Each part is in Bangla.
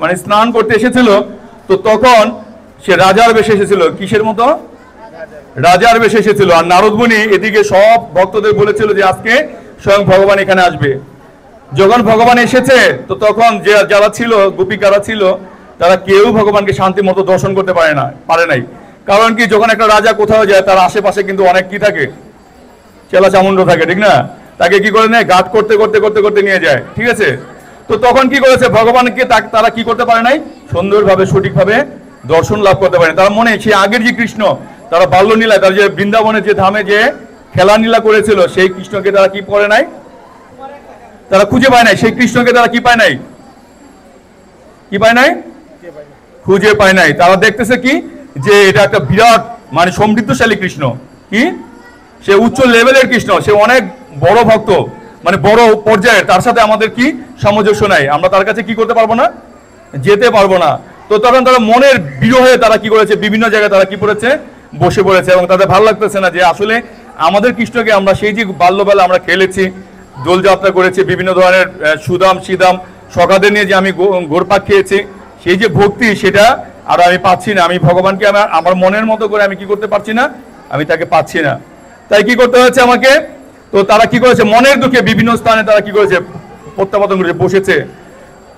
মানে স্নান করতে এসেছিল, তো তখন সে রাজার বেশে এসেছিল। কিসের মতো? রাজার বেশে এসেছিল। আর নারদ মুনি এদিকে সব ভক্তদের বলেছিল যে আজকে স্বয়ং ভগবান এখানে আসবে। যখন ভগবান এসেছে, তো তখন যে যারা ছিল, গোপিকারা ছিল, তারা কেউ ভগবানকে শান্তি মতো দর্শন করতে পারে নাই। কারণ কি, যখন একটা রাজা কোথাও যায়, তার আশেপাশে কিন্তু অনেক কি থাকে, চেলা চামুন্ড থাকে, ঠিক না? তাকে কি করে নেয়, গার্ড করতে করতে করতে করতে নিয়ে যায়, ঠিক আছে? তো তখন কি করেছে, ভগবানকে তারা কি করতে পারে নাই, সুন্দরভাবে সঠিকভাবে দর্শন লাভ করতে পারে। তার মনে সেই আগের যে কৃষ্ণ, তারা বাল্যলীলায়, তার যে বৃন্দাবনে যে ধামে যে খেলানীলা করেছিল, সেই কৃষ্ণকে তারা কি করে নাই, তারা খুঁজে পায় নাই। সেই কৃষ্ণকে তারা কি পায় নাই, কি পায় নাই, খুঁজে পায় নাই। তারা দেখতেছে কি, যে এটা একটা বিরাট মানে সমৃদ্ধশালী কৃষ্ণ, কি সে উচ্চ লেভেলের কৃষ্ণ, সে অনেক বড় ভক্ত, মানে বড় পর্যায়ের, তার সাথে আমাদের কি সামঞ্জস্য নাই, আমরা তার কাছে কি করতে পারবো না, যেতে পারবো না। তো তখন তারা মনের বিরহে তারা কি করেছে, বিভিন্ন জায়গায় তারা কি করেছে, বসে পড়েছে, এবং তাদের ভালো লাগতেছে না যে আসলে আমাদের কৃষ্ণকে আমরা সেই যে বাল্যবেলা আমরা খেলেছি, দোলযাত্রা করেছি, বিভিন্ন ধরনের সুদাম সিদাম সখাদের নিয়ে যে আমি গোরপাক খেয়েছি, সেই যে ভক্তি, সেটা আর আমি পাচ্ছি না। আমি ভগবানকে আমার মনের মতো করে আমি কি করতে পারছি না, আমি তাকে পাচ্ছি না। তাই কি করতে হচ্ছে আমাকে? তো তারা কি করেছে, মনের দুঃখে বিভিন্ন স্থানে তারা কি করেছে, প্রত্যাবর্তন করেছে, বসেছে।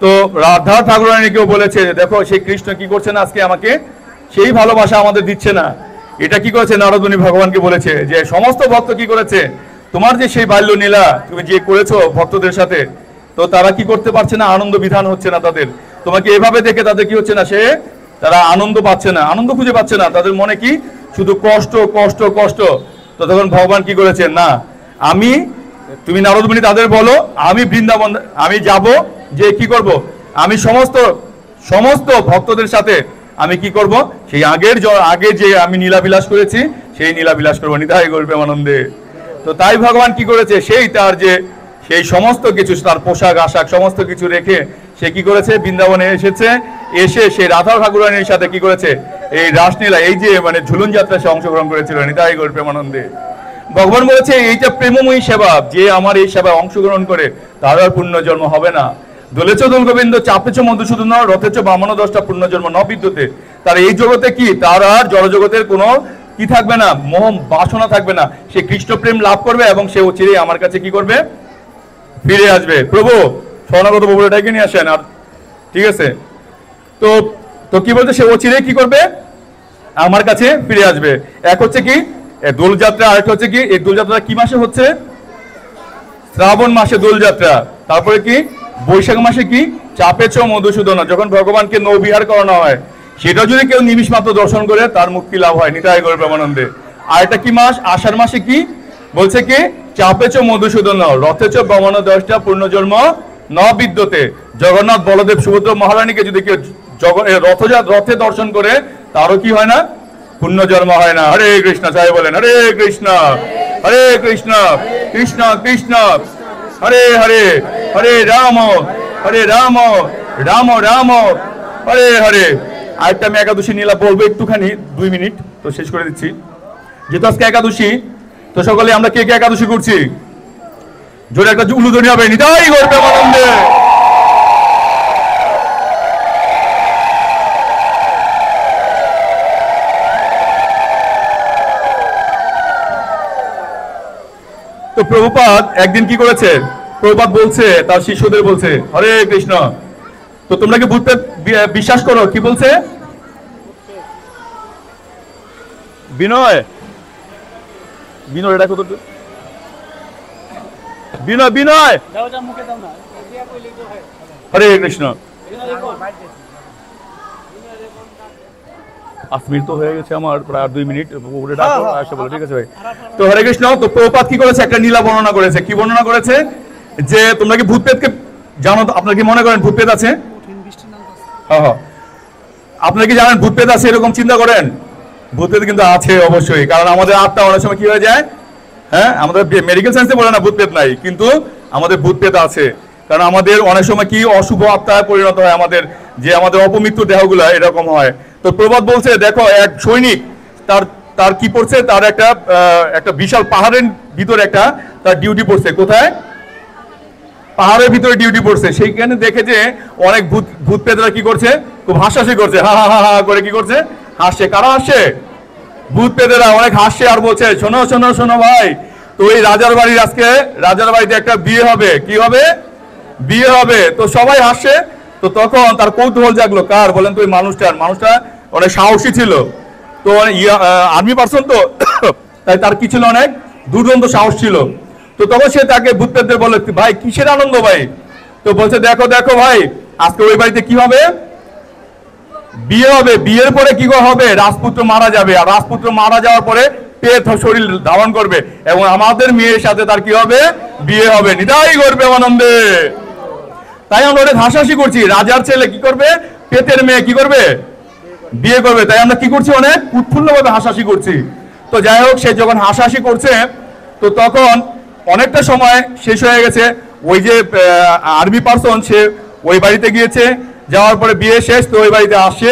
তো রাধা ঠাকুরানীকেও বলেছে, দেখো সেই কৃষ্ণ কি করছে না, আজকে আমাকে সেই ভালোবাসা আমাদের দিচ্ছে না। এটা কি করেছে, নারদ মুনি ভগবানকে বলেছে যে সমস্ত ভক্ত কি করেছে, তোমার যে সেই বাল্য নীলা তুমি যে করেছো ভক্তদের সাথে, তো তারা কি করতে পারছে না, আনন্দ বিধান হচ্ছে না তাদের। তোমাকে এভাবে দেখে তাদের কি হচ্ছে না, তারা আনন্দ পাচ্ছে না, আনন্দ খুঁজে পাচ্ছে না, তাদের মনে কি শুধু কষ্ট কষ্ট কষ্ট। তো তখন ভগবান কি করেছে, না তুমি নারদ মুনি তাদের বলো, আমি বৃন্দাবন আমি যাব, যে কি করব, আমি সমস্ত ভক্তদের সাথে আমি কি করব, সেই আগে যে আমি নীলাবিলাস করেছি, সেই নীলাবিলাস করবো, নিতাই গৌর প্রেমানন্দে। তো তাই ভগবান কি করেছে, সেই সমস্ত কিছু, তার পোশাক আশাক সমস্ত কিছু রেখে সে কি করেছে, বৃন্দাবনে এসে সেই রাধা ঠাকুরানীর সাথে কি করেছে, এই রাসলীলা, এই যে মানে ঝুলন যাত্রা সে অংশগ্রহণ করেছিল, নিতাই গৌর প্রেমানন্দে। ভগবান বলেছে এইটা প্রেমময়ী সেবা, যে আমার এই সেবায় অংশগ্রহণ করে তার আর পুণ্য জন্ম হবে না। দোলেচ দোল গোবিন্দ চাপেছ মধুসূদন রথেছ বামন 10টা পুণ্য জন্ম ন বিদ্যুতে। তার এই জগতে কি, তার আর জড়জগতের কোনো কি থাকবে না, মোহ বাসনা থাকবে না। সে কৃষ্ণ প্রেম লাভ করবে এবং সে চিরেই আমার কাছে কি করবে, ফিরে আসবে। প্রভু স্বর্ণগত প্রভু এটাকে নিয়ে আসেন। আর ঠিক আছে, তো কি বলছে, সে চিরেই কি করবে, আমার কাছে ফিরে আসবে। এক হচ্ছে কি দোলযাত্রা, আরেকটা হচ্ছে কি, এই দোলযাত্রা কি মাসে হচ্ছে, শ্রাবণ মাসে দোলযাত্রা। তারপরে কি বৈশাখ মাসে কি চাপেছ মধুসূদন, যখন ভগবানকে নৌবিহার করানো হয়, সেটা যদি কেউ নিমিষ মাত্র দর্শন করে তার মুক্তি লাভ হয়, নিতাই গৌর প্রেমানন্দে। আর এটা কি মাস, আষাঢ় মাসে কি বলছে, কি চাপেছ মধুসূদন রথেছ বামন 10টা পুণ্যজন্ম ন বিদ্যতে। জগন্নাথ বলদেব সুভদ্রা মহারানীকে যদি কেউ রথে দর্শন করে, তারও কি হয় না, পুণ্যজন্ম হয় না। হরে কৃষ্ণ, সাই বলেন হরে কৃষ্ণ, হরে কৃষ্ণ কৃষ্ণ কৃষ্ণ হরে হরে, হরে রাম রাম রাম হরে হরে। আরেকটা আমি একাদশী নীলা বলবো একটুখানি, 2 মিনিট, তো শেষ করে দিচ্ছি। যেহেতু আজকে একাদশী, তো সকলে আমরা কে কে একাদশী করছি, জোরে একটা উলুধ্বনি হবে, নিতাই গৌর প্রেমানন্দে। তো প্রভুপাদ একদিন কি করেছে, প্রভুপাদ বলছে তার শিষ্যদের বলছে, হরে কৃষ্ণ, তো তোমরা কি ভূত বিশ্বাস করো? কি বলছে, বিনয় এটা কত, বিনয় হরে কৃষ্ণ। 8 মিনিট তো হয়ে গেছে আমার, প্রায় 2 মিনিট আসে বলে, ঠিক আছে ভাই। তো হরে কৃষ্ণ। তো প্রভুপাদ কি করেছে, একটা নীলা বর্ণনা করেছে। কি বর্ণনা করেছে, যে তোমরা কি ভূত প্রেতকে জানো? আপনারা কি মনে করেন ভূত প্রেত আছে? হ্যাঁ, আপনারা কি জানেন ভূত প্রেত আছে, এরকম চিন্তা করেন? ভূত প্রেত কিন্তু আছে অবশ্যই, কারণ আমাদের আত্মা অনেক সময় কি হয়ে যায়, হ্যাঁ, আমাদের মেডিকেল সায়েন্সে বলে না ভূত প্রেত নাই, কিন্তু আমাদের ভূত প্রেত আছে। কারণ আমাদের অনেক সময় কি অশুভ আত্মায় পরিণত হয়, আমাদের অপমৃত্যু দেহগুলা এরকম হয়। তো প্রবাদ বলছে, দেখো এক সৈনিক তার কি পড়ছে, তার একটা বিশাল পাহাড়ের ভিতরে তার ডিউটি পড়ছে, কোথায়, পাহাড়ের ভিতরে ডিউটি পড়ছে, সেইখানে দেখে যে অনেক ভূত ভূত প্রেতরা কি করছে, খুব হাসাহাসি করছে, হা হা হা হা করে কি করছে, হাসছে। কারা হাসছে? ভূত প্রেতরা অনেক হাসছে আর বলছে, শোনো শোনো শোনো ভাই, তো এই রাজার বাড়ির আজকে রাজার বাড়িতে একটা বিয়ে হবে। কি হবে? বিয়ে হবে। তো সবাই হাসছে। তো তখন তার কৌতূহল জাগলো, কার বলেন তো? ওই মানুষটা অনেক সাহসী ছিল, তো আর্মি পার্সন তো তাই তার কি ছিল, অনেক দুর্দান্ত সাহস ছিল। তো তখন সে তাকে ভূত প্রেতদের বলে, ভাই কিসের আনন্দ ভাই? তো বলছে, দেখো দেখো ভাই, আজকে ওই বাড়িতে কি হবে? বিয়ে হবে। বিয়ের পরে কি হবে? রাজপুত্র মারা যাবে, আর রাজপুত্র মারা যাওয়ার পরে পেট শরীর ধারণ করবে, এবং আমাদের মেয়ের সাথে তার কি হবে? বিয়ে হবে। নিতাই করবে আনন্দে। তাই আমরা অনেক হাসাহাসি করছি, রাজার ছেলে কি করবে? পেটের মেয়ে কি করবে? বিয়ে করবে। তাই আমরা কি করছি? অনেক উৎফুল্লভাবে হাসাহাসি করছি। তো যাই হোক, সে যখন হাসাহাসি করছে, তো তখন অনেকটা সময় শেষ হয়ে গেছে। ওই যে আর্মি পার্সন, সে ওই বাড়িতে গিয়েছে, যাওয়ার পরে বিয়ে শেষ, তো ওই বাড়িতে আসে,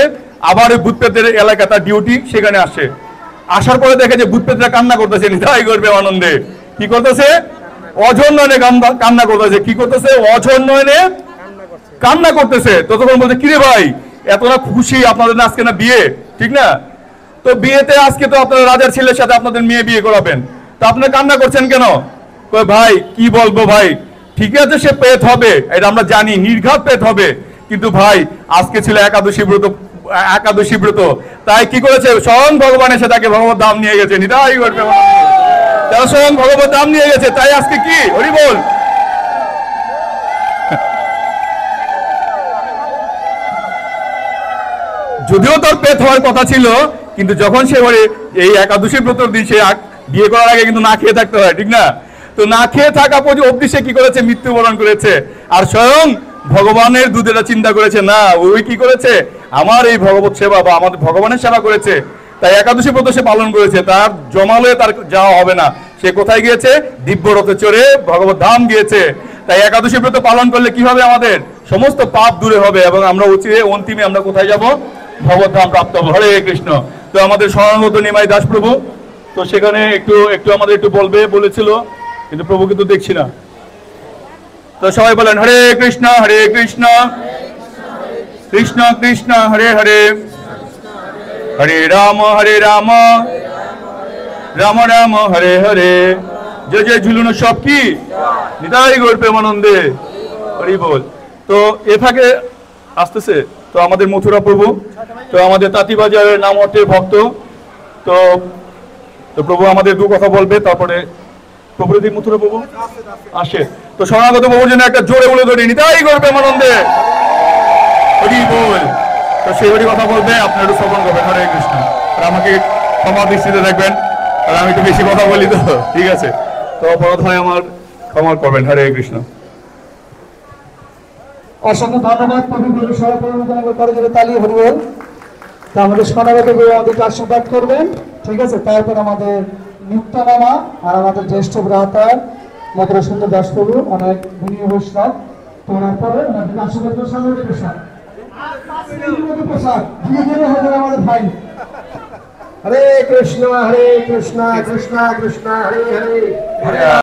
আবার ওই ভূত প্রেতের এলাকা তার ডিউটি, সেখানে আসে। আসার পরে দেখে যে ভূত প্রেতরা কান্না করতেছে, নিতাই করবে আনন্দে। কি করতেছে? অঝর নয়নে কান্না করতেছে। কি করতেছে? অঝর নয়নে কান্না করতেছে। তো তখন বলছে, কিরে ভাই, এতটা খুশি আপনাদের না আজকে না বিয়ে, ঠিক না? তো বিয়েতে আজকে তো আপনারা রাজার ছেলের সাথে আপনাদের মেয়ে বিয়ে করাবেন, তো আপনারা কান্না করছেন কেন? ভাই কি বলবো ভাই, ঠিক আছে সে পেট হবে, এটা আমরা জানি, নির্ঘাত পেট হবে, কিন্তু ভাই আজকে ছিল একাদশী ব্রত, তাই কি করেছে? স্বয়ং ভগবান এসে তাকে ভগবত ধাম নিয়ে গেছে। নিতাই করবে, তারা স্বয়ং ভগবত ধাম নিয়ে গেছে, তাই আজকে কি হরি বল। যদিও তার পেট হওয়ার কথা ছিল, কিন্তু যখন সে এই একাদশী ব্রতর দিন, সে বিয়ে করার আগে কিন্তু না খেয়ে থাকতে হয়, ঠিক না? তো না খেয়ে থাকা অবধি সে কি করেছে? মৃত্যুবরণ করেছে। আর স্বয়ং ভগবানের দুধেরা চিন্তা করেছে, না ওই কি করেছে? আমার এই ভগবত সেবা বা আমাদের ভগবানের সেবা করেছে, তাই একাদশী ব্রত সে পালন করেছে। তার জমালে তার যাওয়া হবে না। সে কোথায় গিয়েছে? দিব্য রথে চড়ে ভগবত ধাম গিয়েছে। তাই একাদশী ব্রত পালন করলে কি হবে? আমাদের সমস্ত পাপ দূরে হবে, এবং আমরা অন্তিমে আমরা কোথায় যাব? ভগবত ধাম প্রাপ্ত হব। হরে কৃষ্ণ। তো আমাদের স্বর্ণগত নিমাই দাস প্রভু, তো সেখানে একটু আমাদের একটু বলেছিল, কিন্তু প্রভু কিন্তু দেখছি না। তো সবাই বলেন, হরে কৃষ্ণ কৃষ্ণ কৃষ্ণ হরে হরে, হরে রাম রাম রাম হরে হরে। যে যে ঝুলুনো সব কি নিতাই গৌর প্রেমানন্দে, হরি বল। তো এ ফাঁকে আসতেছে তো আমাদের মথুরা প্রভু, তো আমাদের তাঁতিবাজারের নাম অর্থের ভক্ত, তো প্রভু আমাদের দু কথা বলবে, তারপরে প্রভু মথুরা প্রভু আসে। তো শরণাগত প্রভুর জন্য একটা জোরে বলে ধরি, নিতাই গৌর প্রেমানন্দে, হরি বল। তো সেই হরি কথা বলবে, আপনারা একটু শ্রবণ করবেন। হরে কৃষ্ণ। আর আমাকে ক্ষমা দৃষ্টিতে দেখবেন, আর আমি একটু বেশি কথা বলি, তো ঠিক আছে, তো অপরাধ হয় আমার, ক্ষমা করবেন। হরে কৃষ্ণ। অসংখ্য ধন্যবাদ প্রভু সভাপতি তালি হরি বল। তা আমাদের শরণাগত গুরু আমাদেরকে আশীর্বাদ করবেন, ঠিক আছে? তারপর আমাদের নিত্য মামা আর আমাদের জ্যেষ্ঠ ভ্রাতার মথুরা সুন্দর দাস প্রভু, অনেক গুণীয় বৈষ্ণব, তো ওনার পরে ওনাদেরকে আশীর্বাদ করে সামনে প্রসাদ আমাদের ভাই। হরে কৃষ্ণ কৃষ্ণ কৃষ্ণ হরে হরে।